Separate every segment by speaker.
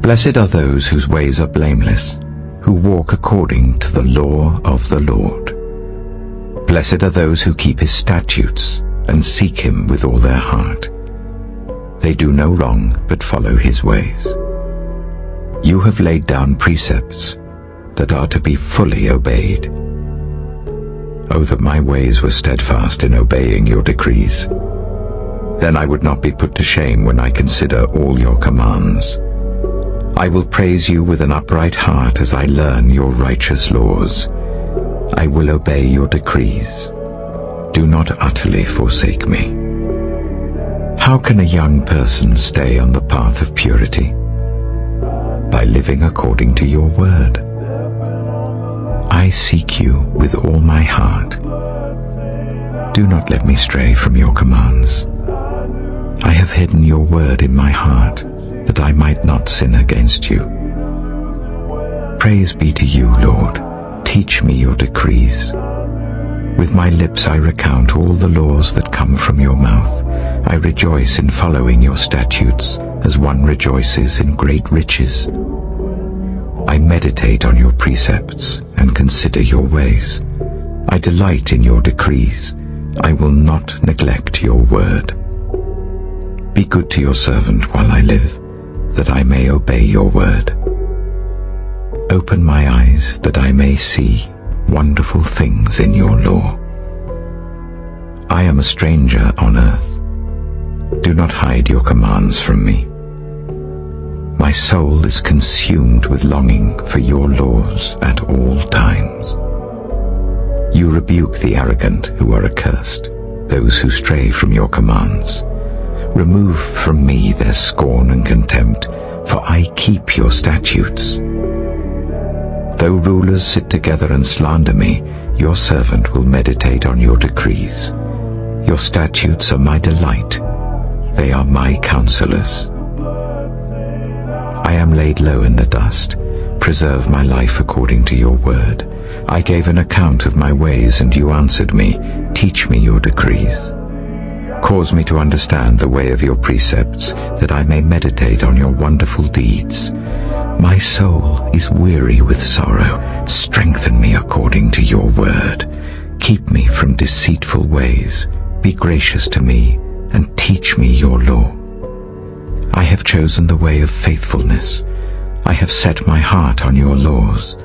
Speaker 1: Blessed are those whose ways are blameless, who walk according to the law of the Lord. Blessed are those who keep his statutes and seek him with all their heart. They do no wrong but follow his ways. You have laid down precepts that are to be fully obeyed. Oh, that my ways were steadfast in obeying your decrees. Then I would not be put to shame when I consider all your commands. I will praise you with an upright heart as I learn your righteous laws. I will obey your decrees. Do not utterly forsake me. How can a young person stay on the path of purity? By living according to your word. I seek you with all my heart. Do not let me stray from your commands. I have hidden your word in my heart, that I might not sin against you. Praise be to you, Lord. Teach me your decrees. With my lips I recount all the laws that come from your mouth. I rejoice in following your statutes, as one rejoices in great riches. I meditate on your precepts and consider your ways. I delight in your decrees. I will not neglect your word. Be good to your servant while I live, that I may obey your word. Open my eyes that I may see wonderful things in your law. I am a stranger on earth. Do not hide your commands from me. My soul is consumed with longing for your laws at all times. You rebuke the arrogant who are accursed, those who stray from your commands. Remove from me their scorn and contempt, for I keep your statutes. Though rulers sit together and slander me, your servant will meditate on your decrees. Your statutes are my delight. They are my counselors. I am laid low in the dust. Preserve my life according to your word. I gave an account of my ways, and you answered me. Teach me your decrees. Cause me to understand the way of your precepts, that I may meditate on your wonderful deeds. My soul is weary with sorrow. Strengthen me according to your word. Keep me from deceitful ways. Be gracious to me, and teach me your law. I have chosen the way of faithfulness. I have set my heart on your laws.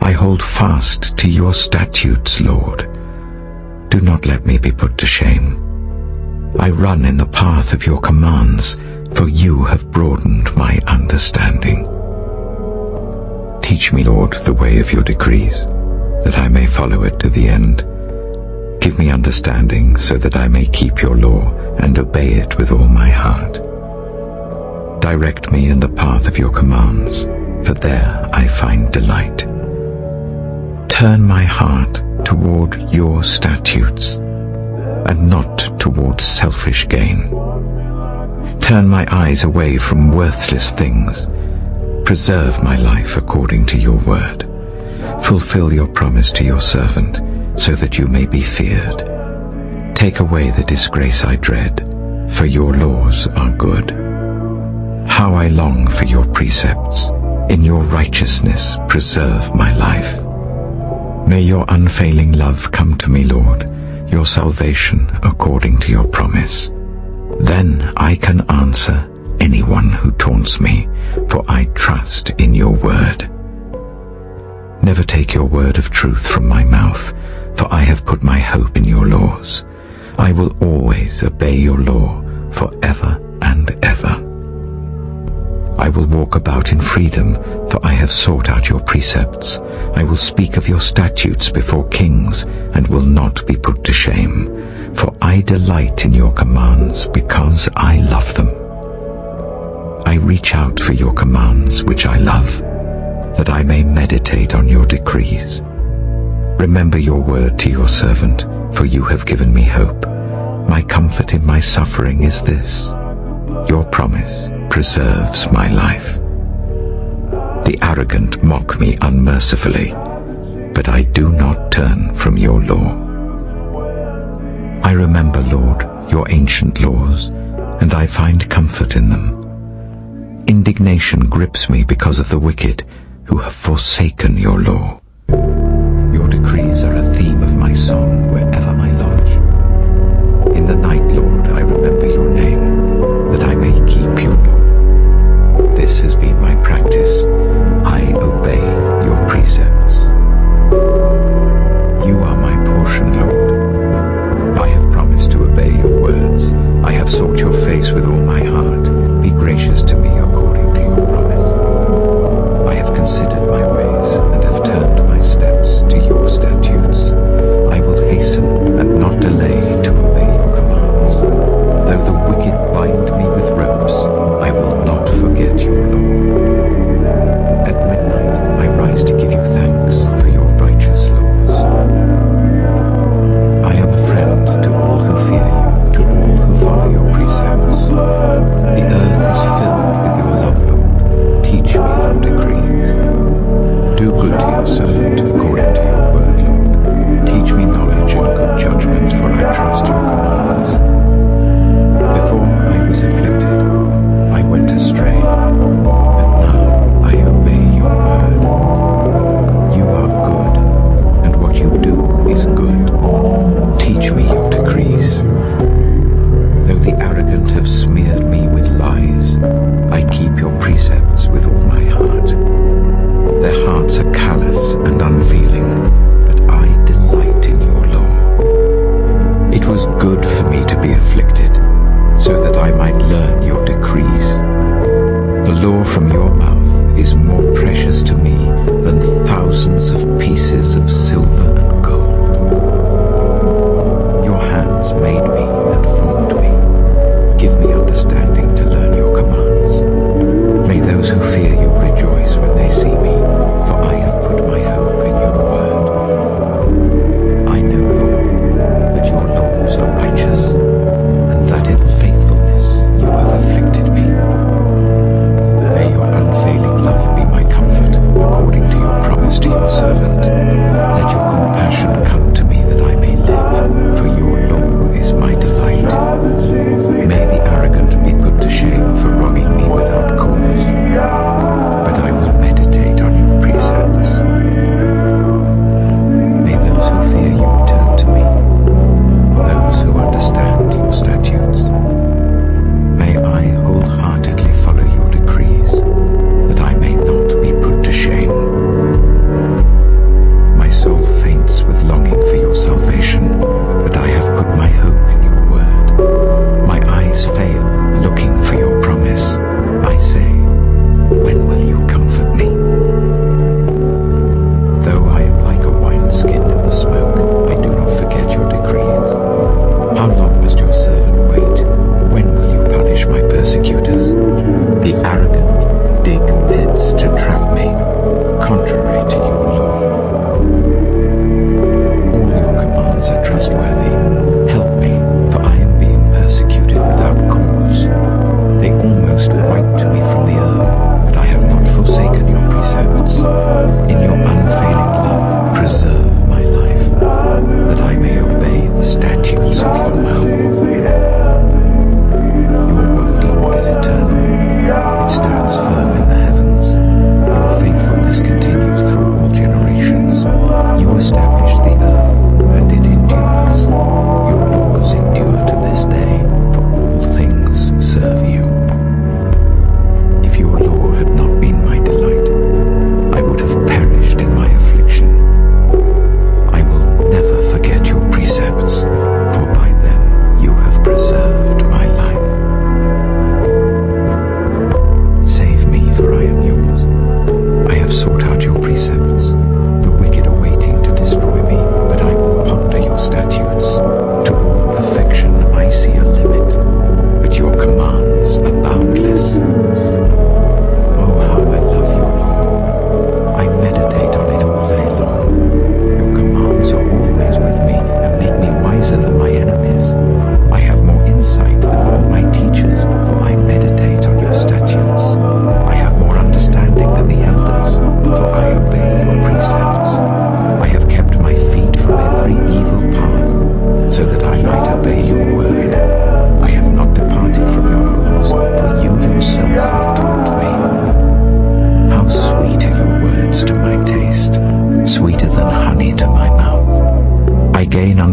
Speaker 1: I hold fast to your statutes, Lord. Do not let me be put to shame. I run in the path of your commands, for you have broadened my understanding. Teach me, Lord, the way of your decrees, that I may follow it to the end. Give me understanding, so that I may keep your law and obey it with all my heart. Direct me in the path of your commands, for there I find delight. Turn my heart toward your statutes, and not toward selfish gain. Turn my eyes away from worthless things. Preserve my life according to your word. Fulfill your promise to your servant, so that you may be feared. Take away the disgrace I dread, for your laws are good. How I long for your precepts. In your righteousness preserve my life. May your unfailing love come to me, Lord, your salvation according to your promise. Then I can answer anyone who taunts me, for I trust in your word. Never take your word of truth from my mouth, for I have put my hope in your laws. I will always obey your law forever and ever. I will walk about in freedom, for I have sought out your precepts. I will speak of your statutes before kings, and will not be put to shame. For I delight in your commands, because I love them. I reach out for your commands, which I love, that I may meditate on your decrees. Remember your word to your servant, for you have given me hope. My comfort in my suffering is this: your promise preserves my life. The arrogant mock me unmercifully, but I do not turn from your law. I remember, Lord, your ancient laws, and I find comfort in them. indignation grips me because of the wicked who have forsaken your law. Your decrees are a theme of my song wherever I lodge. In the night, Lord, I remember your name, that I may keep your law. This has been my practice. I obey your precepts. You are my portion, Lord. I have promised to obey your words. I have sought your face with all my heart. Be gracious to me according to your promise. I have considered my ways and have turned my steps to your statutes. I will hasten and not delay to obey your commands. Though the wicked bind me with ropes, I will not forget your law. At midnight I rise to give you thanks for your righteous laws. I am a friend to all who fear you, to all who follow your precepts. The earth is filled with your love, Lord. Teach me your decrees. Do good to your servant according to your word, Lord. Teach me knowledge and good judgment, for I trust your commands. Before I was afflicted, I went astray, but now I obey your word. You are good, and what you do is good. Teach me your decrees. Though the arrogant have smeared me with lies, I keep your precepts with all my heart. Their hearts are callous and unfeeling, but I delight in your law. It was good for me to be afflicted, so that I might learn your decrees. The law from your mouth is more precious to me than thousands of pieces of silver and gold. Your hands made me and formed me. Give me understanding to learn your commands. May those who fear you rejoice when they see me, for I have put my hope in your word. I know, Lord, that your laws are righteous, and that in faithfulness you have afflicted me. May your unfailing love be my comfort, according to your promise to your servant. Let your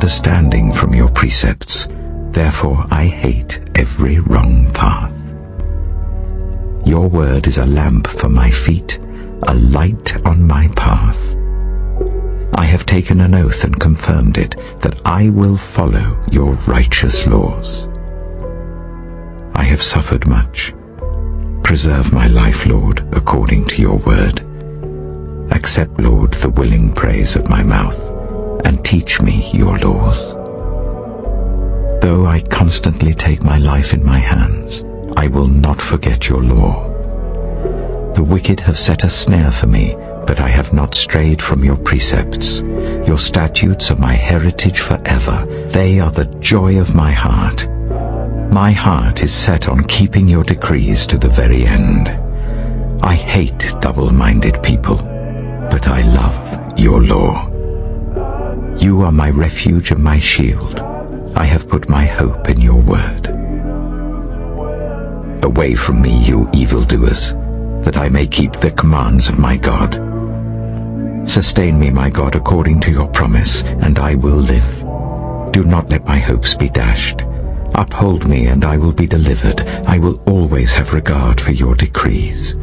Speaker 1: understanding from your precepts, therefore I hate every wrong path. Your word is a lamp for my feet, a light on my path. I have taken an oath and confirmed it, that I will follow your righteous laws. I have suffered much. Preserve my life, Lord, according to your word. Accept, Lord, the willing praise of my mouth, and teach me your laws. Though I constantly take my life in my hands, I will not forget your law. The wicked have set a snare for me, but I have not strayed from your precepts. Your statutes are my heritage forever. They are the joy of my heart. My heart is set on keeping your decrees to the very end. I hate double-minded people, but I love your law. You are my refuge and my shield. I have put my hope in your word. Away from me, you evildoers, that I may keep the commands of my God. Sustain me, my God, according to your promise, and I will live. Do not let my hopes be dashed. Uphold me, and I will be delivered. I will always have regard for your decrees.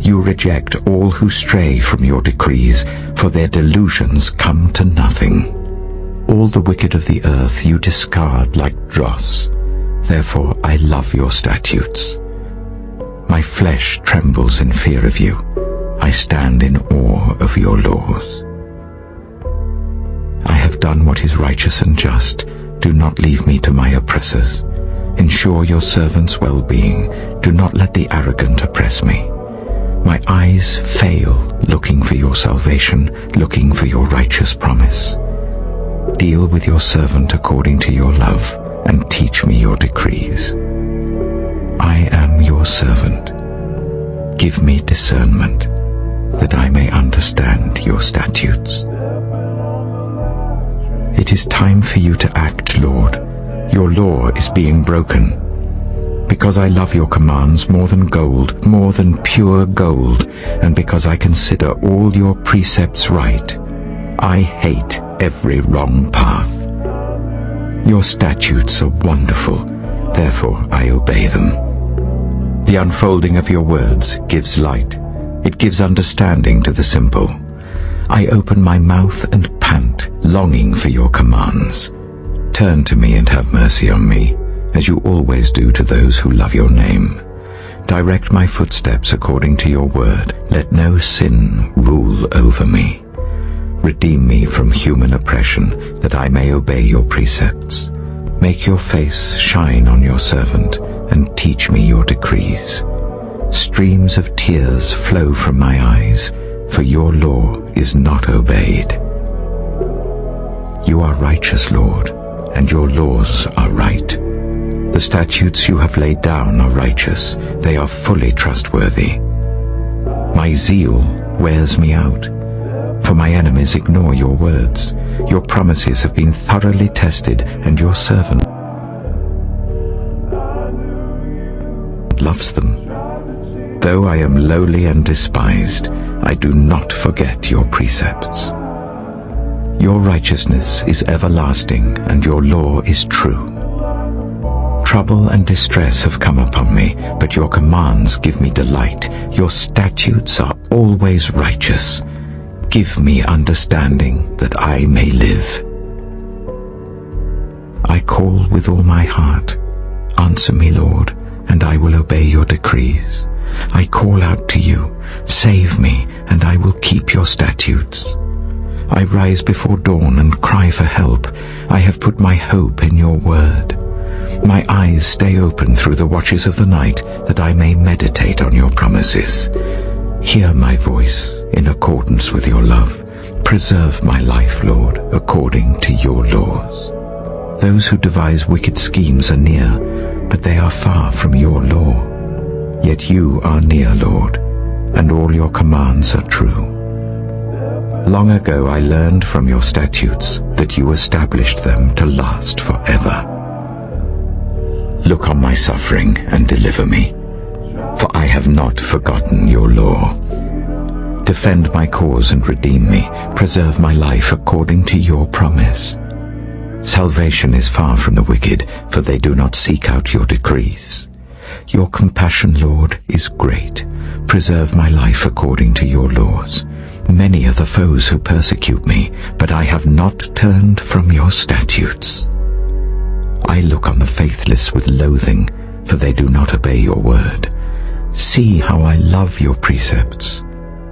Speaker 1: You reject all who stray from your decrees, for their delusions come to nothing. All the wicked of the earth you discard like dross. Therefore I love your statutes. My flesh trembles in fear of you. I stand in awe of your laws. I have done what is righteous and just. Do not leave me to my oppressors. Ensure your servant's well-being. Do not let the arrogant oppress me. My eyes fail looking for your salvation, looking for your righteous promise. Deal with your servant according to your love, and teach me your decrees. I am your servant. Give me discernment, that I may understand your statutes. It is time for you to act, Lord. Your law is being broken. Because I love your commands more than gold, more than pure gold, and because I consider all your precepts right, I hate every wrong path. Your statutes are wonderful, therefore I obey them. The unfolding of your words gives light. It gives understanding to the simple. I open my mouth and pant, longing for your commands. Turn to me and have mercy on me, as you always do to those who love your name. Direct my footsteps according to your word. Let no sin rule over me. Redeem me from human oppression, that I may obey your precepts. Make your face shine on your servant, and teach me your decrees. Streams of tears flow from my eyes, for your law is not obeyed. You are righteous, Lord, and your laws are right. The statutes you have laid down are righteous. They are fully trustworthy. My zeal wears me out, for my enemies ignore your words. Your promises have been thoroughly tested, and your servant loves them. Though I am lowly and despised, I do not forget your precepts. Your righteousness is everlasting, and your law is true. Trouble and distress have come upon me, but your commands give me delight. Your statutes are always righteous. Give me understanding, that I may live. I call with all my heart. Answer me, Lord, and I will obey your decrees. I call out to you. Save me, and I will keep your statutes. I rise before dawn and cry for help. I have put my hope in your word. My eyes stay open through the watches of the night, that I may meditate on your promises. Hear my voice in accordance with your love. Preserve my life, Lord, according to your laws. Those who devise wicked schemes are near, but they are far from your law. Yet you are near, Lord, and all your commands are true. Long ago I learned from your statutes that you established them to last forever. Look on my suffering and deliver me, for I have not forgotten your law. Defend my cause and redeem me. Preserve my life according to your promise. Salvation is far from the wicked, for they do not seek out your decrees. Your compassion, Lord, is great. Preserve my life according to your laws. Many are the foes who persecute me, but I have not turned from your statutes. I look on the faithless with loathing, for they do not obey your word. See how I love your precepts.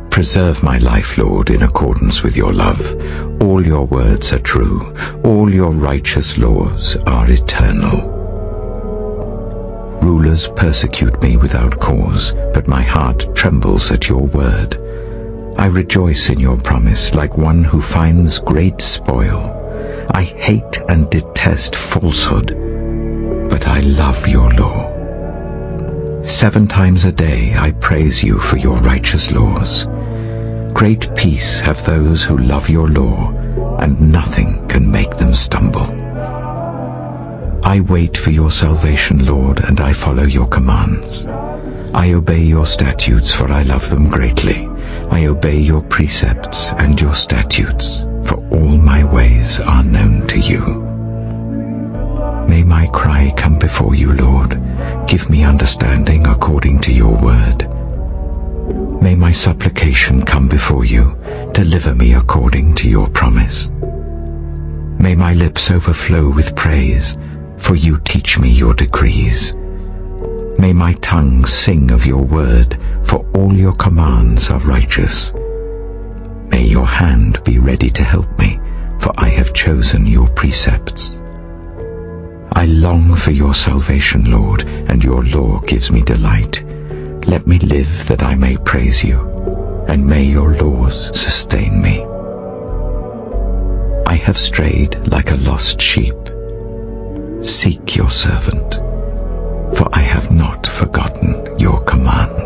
Speaker 1: Preserve my life, Lord, in accordance with your love. All your words are true. All your righteous laws are eternal. Rulers persecute me without cause, but my heart trembles at your word. I rejoice in your promise like one who finds great spoil. I hate and detest falsehood, but I love your law. 7 times a day I praise you for your righteous laws. Great peace have those who love your law, and nothing can make them stumble. I wait for your salvation, Lord, and I follow your commands. I obey your statutes, for I love them greatly. I obey your precepts and your statutes, for all my ways are known to you. May my cry come before you, Lord. Give me understanding according to your word. May my supplication come before you. Deliver me according to your promise. May my lips overflow with praise, for you teach me your decrees. May my tongue sing of your word, for all your commands are righteous. May your hand be ready to help me, for I have chosen your precepts. I long for your salvation, Lord, and your law gives me delight. Let me live that I may praise you, and may your laws sustain me. I have strayed like a lost sheep. Seek your servant, for I have not forgotten your command.